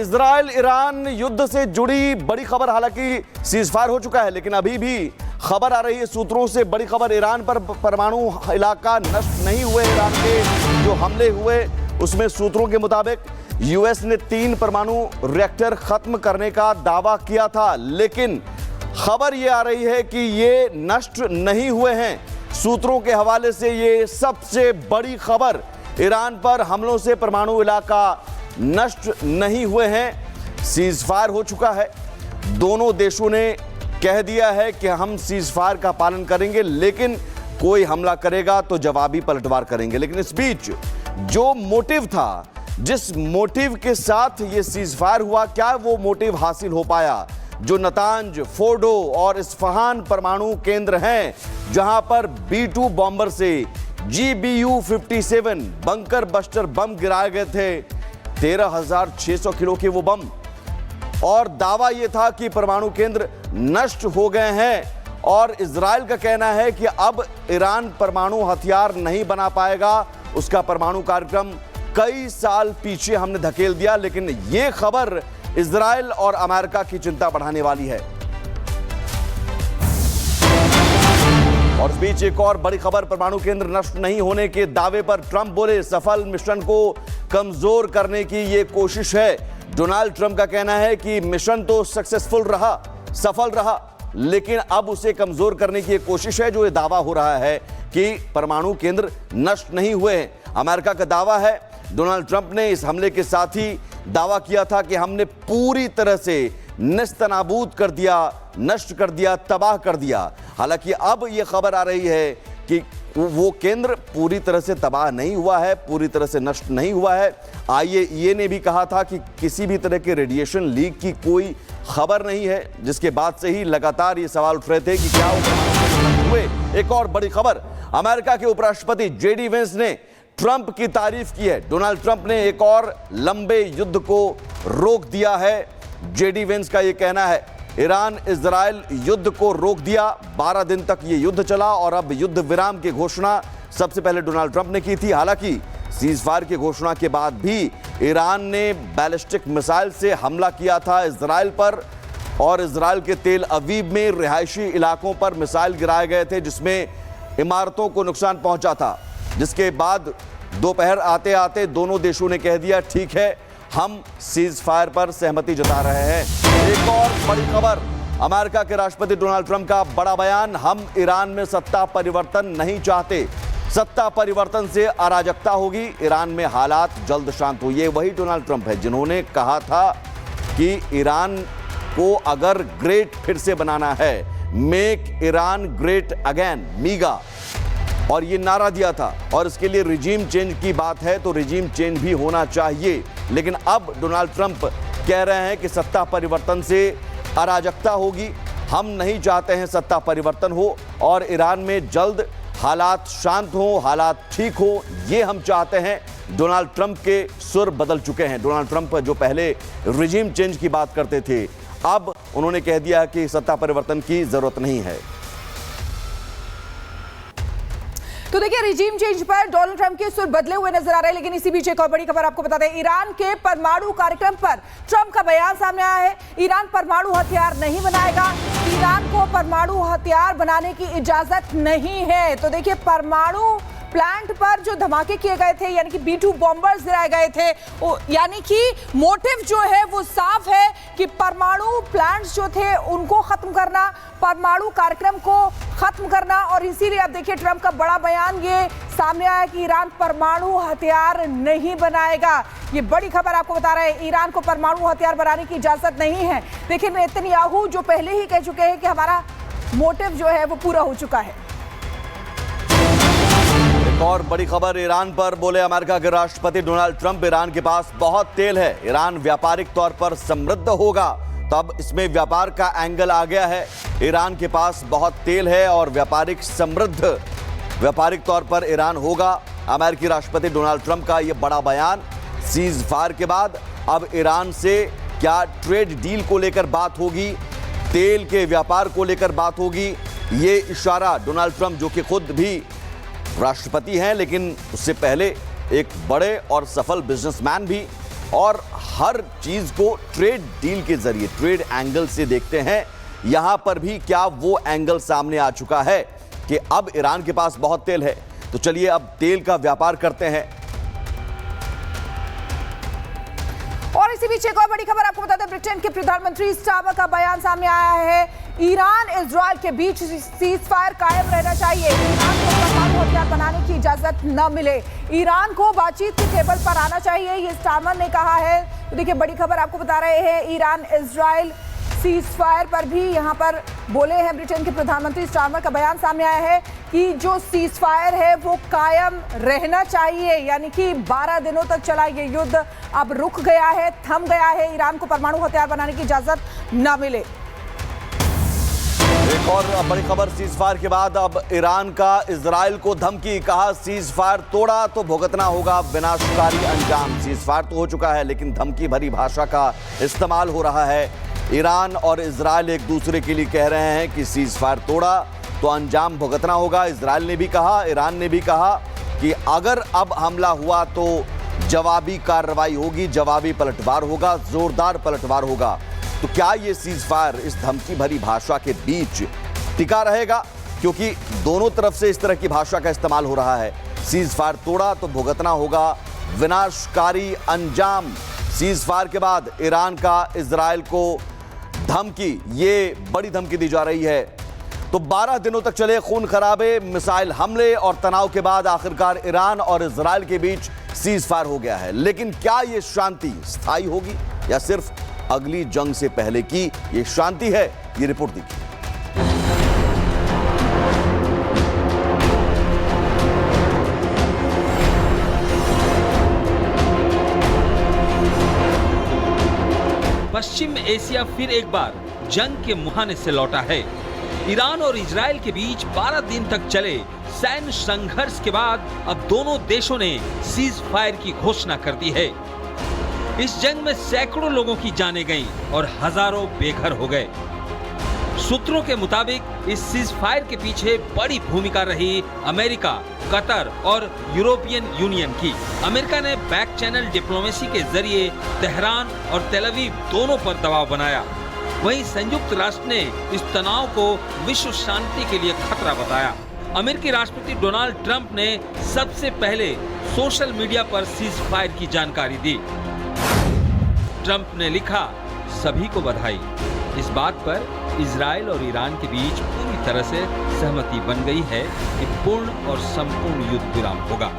Israel Iran युद्ध से जुड़ी बड़ी खबर, हालांकि सीजफायर हो चुका है लेकिन अभी भी खबर आ रही है सूत्रों से, बड़ी खबर ईरान पर परमाणु इलाका नष्ट नहीं हुए। ईरान के जो हमले हुए उसमें सूत्रों के मुताबिक यूएस ने 3 परमाणु रिएक्टर खत्म करने का दावा किया था, लेकिन खबर यह आ रही है कि ये नष्ट नहीं हुए हैं। सूत्रों के हवाले से ये सबसे बड़ी खबर, ईरान पर हमलों से परमाणु इलाका नष्ट नहीं हुए हैं। सीजफायर हो चुका है, दोनों देशों ने कह दिया है कि हम सीजफायर का पालन करेंगे, लेकिन कोई हमला करेगा तो जवाबी पलटवार करेंगे। लेकिन इस बीच जो मोटिव था, जिस मोटिव के साथ ये सीजफायर हुआ, क्या वो मोटिव हासिल हो पाया? जो नतांज, फोर्डो और इस्फहान परमाणु केंद्र हैं, जहां पर B-2 बॉम्बर से GBU-57 बंकर बस्टर बम गिराए गए थे, 13,600 किलो के वो बम, और दावा यह था कि परमाणु केंद्र नष्ट हो गए हैं। और इजराइल का कहना है कि अब ईरान परमाणु हथियार नहीं बना पाएगा, उसका परमाणु कार्यक्रम कई साल पीछे हमने धकेल दिया। लेकिन यह खबर इजराइल और अमेरिका की चिंता बढ़ाने वाली है। और इस बीच एक और बड़ी खबर, परमाणु केंद्र नष्ट नहीं होने के दावे पर ट्रंप बोले सफल मिशन को कमजोर करने की यह कोशिश है। डोनाल्ड ट्रंप का कहना है कि मिशन तो सक्सेसफुल रहा, सफल रहा, लेकिन अब उसे कमजोर करने की एक कोशिश है। जो ये दावा हो रहा है कि परमाणु केंद्र नष्ट नहीं हुए हैं, अमेरिका का दावा है। डोनाल्ड ट्रंप ने इस हमले के साथ ही दावा किया था कि हमने पूरी तरह से नेस्तनाबूद कर दिया, नष्ट कर दिया, तबाह कर दिया। हालांकि अब यह खबर आ रही है कि वो केंद्र पूरी तरह से तबाह नहीं हुआ है, पूरी तरह से नष्ट नहीं हुआ है। IAEA ने भी कहा था कि किसी भी तरह के रेडिएशन लीक की कोई खबर नहीं है, जिसके बाद से ही लगातार ये सवाल उठ रहे थे कि क्या वो हुए। एक और बड़ी खबर, अमेरिका के उपराष्ट्रपति JD वेंस ने ट्रंप की तारीफ की है। डोनाल्ड ट्रंप ने एक और लंबे युद्ध को रोक दिया है। JD वेंस का यह कहना है, ईरान इजराइल युद्ध को रोक दिया, 12 दिन तक यह युद्ध चला और अब युद्ध विराम की घोषणा सबसे पहले डोनाल्ड ट्रंप ने की थी। हालांकि सीजफायर की घोषणा के बाद भी ईरान ने बैलिस्टिक मिसाइल से हमला किया था इजराइल पर, और इजराइल के तेल अवीव में रिहायशी इलाकों पर मिसाइल गिराए गए थे, जिसमें इमारतों को नुकसान पहुंचा था। जिसके बाद दोपहर आते आते दोनों देशों ने कह दिया ठीक है, हम सीजफायर पर सहमति जता रहे हैं। एक और बड़ी खबर, अमेरिका के राष्ट्रपति डोनाल्ड ट्रंप का बड़ा बयान, हम ईरान में सत्ता परिवर्तन नहीं चाहते, सत्ता परिवर्तन से अराजकता होगी, ईरान में हालात जल्द शांत हो। ये वही डोनाल्ड ट्रंप है जिन्होंने कहा था कि ईरान को अगर ग्रेट फिर से बनाना है, मेक ईरान ग्रेट अगेन, मीगा, और ये नारा दिया था। और इसके लिए रिजीम चेंज की बात है तो रिजीम चेंज भी होना चाहिए। लेकिन अब डोनाल्ड ट्रंप कह रहे हैं कि सत्ता परिवर्तन से अराजकता होगी, हम नहीं चाहते हैं सत्ता परिवर्तन हो और ईरान में जल्द हालात शांत हो, हालात ठीक हो, ये हम चाहते हैं। डोनाल्ड ट्रंप के सुर बदल चुके हैं। डोनाल्ड ट्रंप जो पहले रिजीम चेंज की बात करते थे, अब उन्होंने कह दिया कि सत्ता परिवर्तन की जरूरत नहीं है। तो देखिए, रिजीम चेंज पर डोनाल्ड ट्रंप के सुर बदले हुए नजर आ रहे हैं। लेकिन इसी बीच एक और बड़ी खबर आपको बता दें, ईरान के परमाणु कार्यक्रम पर ट्रंप का बयान सामने आया है। ईरान परमाणु हथियार नहीं बनाएगा, ईरान को परमाणु हथियार बनाने की इजाजत नहीं है। तो देखिए, परमाणु प्लांट पर जो धमाके किए गए थे, यानी कि B-2 बॉम्बर्स गिराए गए थे, यानी कि मोटिव जो है वो साफ है कि परमाणु प्लांट्स जो थे उनको खत्म करना, परमाणु कार्यक्रम को खत्म करना। और इसीलिए अब देखिए, ट्रंप का बड़ा बयान ये सामने आया कि ईरान परमाणु हथियार नहीं बनाएगा। ये बड़ी खबर आपको बता रहे हैं, ईरान को परमाणु हथियार बनाने की इजाजत नहीं है। देखिए, नेतन्याहू जो पहले ही कह चुके हैं कि हमारा मोटिव जो है वो पूरा हो चुका है। और बड़ी खबर ईरान पर बोले अमेरिका के राष्ट्रपति डोनाल्ड ट्रंप, ईरान के पास बहुत तेल है, ईरान व्यापारिक तौर पर समृद्ध होगा। तो अब इसमें व्यापार का एंगल आ गया है। ईरान के पास बहुत तेल है और व्यापारिक समृद्ध, व्यापारिक तौर पर ईरान होगा। अमेरिकी राष्ट्रपति डोनाल्ड ट्रंप का यह बड़ा बयान सीज फायर के बाद अब ईरान से क्या ट्रेड डील को लेकर बात होगी, तेल के व्यापार को लेकर बात होगी, ये इशारा डोनाल्ड ट्रंप, जो कि खुद भी राष्ट्रपति हैं लेकिन उससे पहले एक बड़े और सफल बिजनेसमैन भी और हर चीज को ट्रेड डील के जरिए, ट्रेड एंगल से देखते हैं। यहां पर भी क्या वो एंगल सामने आ चुका है कि अब ईरान के पास बहुत तेल है, तो चलिए अब तेल का व्यापार करते हैं। और इसी बीच एक और बड़ी खबर आपको बता दें, ब्रिटेन के प्रधानमंत्री स्टार्मर का बयान सामने आया है। ईरान इजराइल के बीच सीज फायर कायम रहना चाहिए, ईरान को परमाणु हथियार बनाने की इजाजत न मिले, ईरान को बातचीत की टेबल पर आना चाहिए, ये स्टार्मर ने कहा है। तो देखिए बड़ी खबर आपको बता रहे हैं, ईरान इजराइल सीज फायर पर भी यहां पर बोले हैं ब्रिटेन के प्रधानमंत्री। स्टार्मर का बयान सामने आया है कि जो सीज फायर है वो कायम रहना चाहिए, यानी कि 12 दिनों तक चला ये युद्ध अब रुक गया है, थम गया है, ईरान को परमाणु हथियार बनाने की इजाजत न मिले। एक और बड़ी खबर सीज फायर के बाद अब ईरान का इजराइल को धमकी, कहा सीज फायर तोड़ा तो भुगतना होगा विनाशकारी अंजाम। सीज फायर तो हो चुका है लेकिन धमकी भरी भाषा का इस्तेमाल हो रहा है। ईरान और इजराइल एक दूसरे के लिए कह रहे हैं कि सीज फायर तोड़ा तो अंजाम भुगतना होगा। इजराइल ने भी कहा, ईरान ने भी कहा कि अगर अब हमला हुआ तो जवाबी कार्रवाई होगी, जवाबी पलटवार होगा, जोरदार पलटवार होगा। तो क्या ये सीज फायर इस धमकी भरी भाषा के बीच टिका रहेगा, क्योंकि दोनों तरफ से इस तरह की भाषा का इस्तेमाल हो रहा है। सीज फायर तोड़ा तो भुगतना होगा विनाशकारी अंजाम। सीज फायर के बाद ईरान का इजराइल को धमकी, ये बड़ी धमकी दी जा रही है। तो 12 दिनों तक चले खून खराबे, मिसाइल हमले और तनाव के बाद आखिरकार ईरान और इजराइल के बीच सीज फायर हो गया है। लेकिन क्या ये शांति स्थायी होगी या सिर्फ अगली जंग से पहले की ये शांति है? ये रिपोर्ट देखिए। पश्चिम एशिया फिर एक बार जंग के मुहाने से लौटा है। ईरान और इजराइल के बीच 12 दिन तक चले सैन्य संघर्ष के बाद अब दोनों देशों ने सीज फायर की घोषणा कर दी है। इस जंग में सैकड़ों लोगों की जानें गईं और हजारों बेघर हो गए। सूत्रों के मुताबिक इस सीज फायर के पीछे बड़ी भूमिका रही अमेरिका, कतर और यूरोपियन यूनियन की। अमेरिका ने बैक चैनल डिप्लोमेसी के जरिए तेहरान और तेल अवीव दोनों पर दबाव बनाया। वहीं संयुक्त राष्ट्र ने इस तनाव को विश्व शांति के लिए खतरा बताया। अमेरिकी राष्ट्रपति डोनाल्ड ट्रंप ने सबसे पहले सोशल मीडिया पर सीज फायर की जानकारी दी। ट्रंप ने लिखा, सभी को बधाई। इस बात पर इजराइल और ईरान के बीच पूरी तरह से सहमति बन गई है कि पूर्ण और संपूर्ण युद्ध विराम होगा।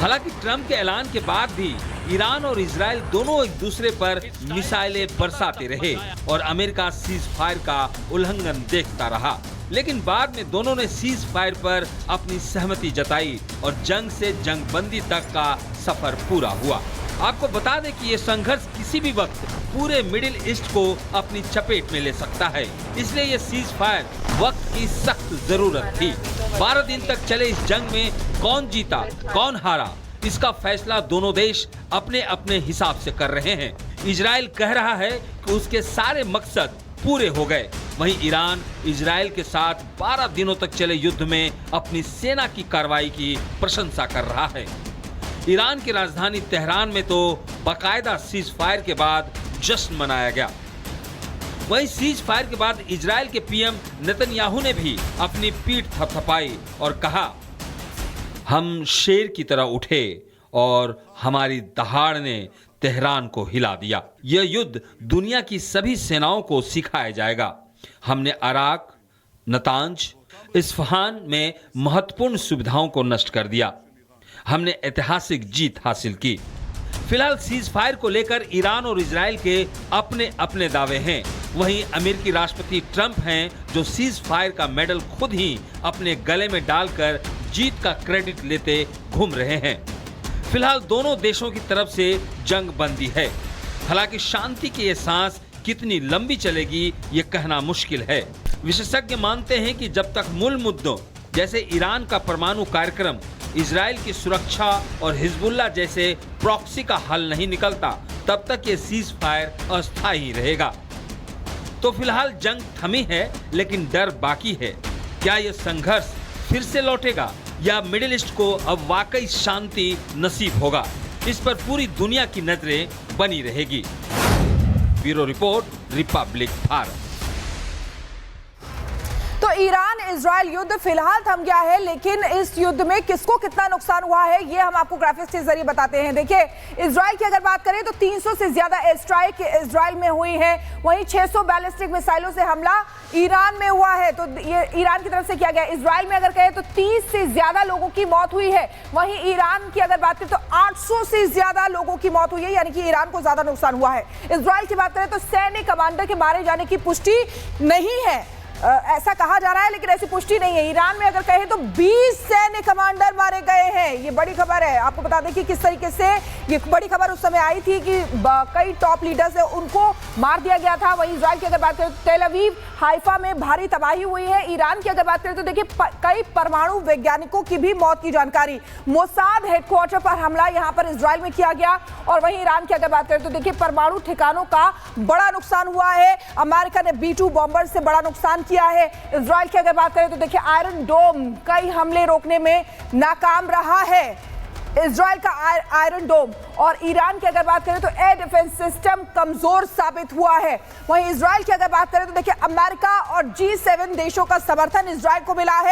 हालांकि ट्रंप के ऐलान के बाद भी ईरान और इजराइल दोनों एक दूसरे पर मिसाइलें बरसाते रहे और अमेरिका सीज फायर का उल्लंघन देखता रहा। लेकिन बाद में दोनों ने सीज फायर पर अपनी सहमति जताई और जंग से जंगबंदी तक का सफर पूरा हुआ। आपको बता दें कि ये संघर्ष किसी भी वक्त पूरे मिडिल ईस्ट को अपनी चपेट में ले सकता है, इसलिए ये सीज फायर वक्त की सख्त जरूरत थी। 12 दिन तक चले इस जंग में कौन जीता कौन हारा, इसका फैसला दोनों देश अपने अपने हिसाब से कर रहे हैं। इजराइल कह रहा है कि उसके सारे मकसद पूरे हो गए, वहीं ईरान इजराइल के साथ 12 दिनों तक चले युद्ध में अपनी सेना की कार्रवाई की प्रशंसा कर रहा है। ईरान की राजधानी तेहरान में तो बाकायदा सीज फायर के बाद जश्न मनाया गया। वहीं सीज फायर के बाद इजराइल के पीएम नेतन्याहू ने भी अपनी पीठ थपथपाई और कहा, हम शेर की तरह उठे और हमारी दहाड़ ने तेहरान को हिला दिया। यह युद्ध दुनिया की सभी सेनाओं को सिखाया जाएगा। हमने अराक, नतांज, इस्फहान में महत्वपूर्ण सुविधाओं को नष्ट कर दिया। हमने ऐतिहासिक जीत हासिल की। फिलहाल सीज फायर को लेकर ईरान और इजराइल के अपने अपने दावे हैं। वहीं अमेरिकी राष्ट्रपति ट्रंप हैं जो सीज फायर का मेडल खुद ही अपने गले में डालकर जीत का क्रेडिट लेते घूम रहे हैं। फिलहाल दोनों देशों की तरफ से जंग बंदी है। हालांकि शांति की ये सांस कितनी लंबी चलेगी ये कहना मुश्किल है। विशेषज्ञ मानते हैं कि जब तक मूल मुद्दों जैसे ईरान का परमाणु कार्यक्रम, इजराइल की सुरक्षा और हिजबुल्लाह जैसे प्रॉक्सी का हल नहीं निकलता, तब तक ये सीज फायर अस्थायी रहेगा। तो फिलहाल जंग थमी है लेकिन डर बाकी है। क्या यह संघर्ष फिर से लौटेगा या मिडिल ईस्ट को अब वाकई शांति नसीब होगा? इस पर पूरी दुनिया की नजरें बनी रहेगी। Bureau report, Republic Bharat. तो ईरान इजराइल युद्ध फिलहाल थम गया है, लेकिन इस युद्ध में किसको कितना नुकसान हुआ है ये हम आपको ग्राफिक्स के जरिए बताते हैं। देखिए, इजराइल की अगर बात करें तो 300 से ज्यादा एयर स्ट्राइक इजराइल में हुई है, वहीं 600 बैलिस्टिक मिसाइलों से हमला ईरान में हुआ है। तो ये ईरान की तरफ से किया गया। इजराइल में अगर कहें तो 30 से ज्यादा लोगों की मौत हुई है, वहीं ईरान की अगर बात करें तो 800 से ज्यादा लोगों की मौत हुई है, यानी कि ईरान को ज्यादा नुकसान हुआ है। इजराइल की बात करें तो सैन्य कमांडर के मारे जाने की पुष्टि नहीं है, ऐसा कहा जा रहा है, लेकिन ऐसी पुष्टि नहीं है। ईरान में अगर कहें तो 20 सैन्य कमांडर मारे गए हैं, ये बड़ी खबर है। आपको बता दें कि किस तरीके से ये बड़ी खबर उस समय आई थी कि कई टॉप लीडर्स है उनको मार दिया गया था। वहीं इजराइल की अगर बात करें तो तेल अवीव, हाइफा में भारी तबाही हुई है। ईरान की अगर बात करें तो देखिए कई परमाणु वैज्ञानिकों की भी मौत की जानकारी। मोसाद हेडक्वार्टर पर हमला यहां पर इजराइल में किया गया। और वहीं ईरान की अगर बात करें तो देखिए परमाणु ठिकानों का बड़ा नुकसान हुआ है। अमेरिका ने B-2 बॉम्बर से बड़ा नुकसान किया है। इजराइल की अगर बात करें तो देखिए आयरन डोम कई हमले रोकने में नाकाम रहा है, इजराइल का आयरन डोम। और ईरान की अगर बात करें तो एयर डिफेंस सिस्टम कमजोर साबित हुआ है। वहीं इजराइल की अगर बात करें तो देखिए अमेरिका और G7 देशों का समर्थन इजराइल को मिला है।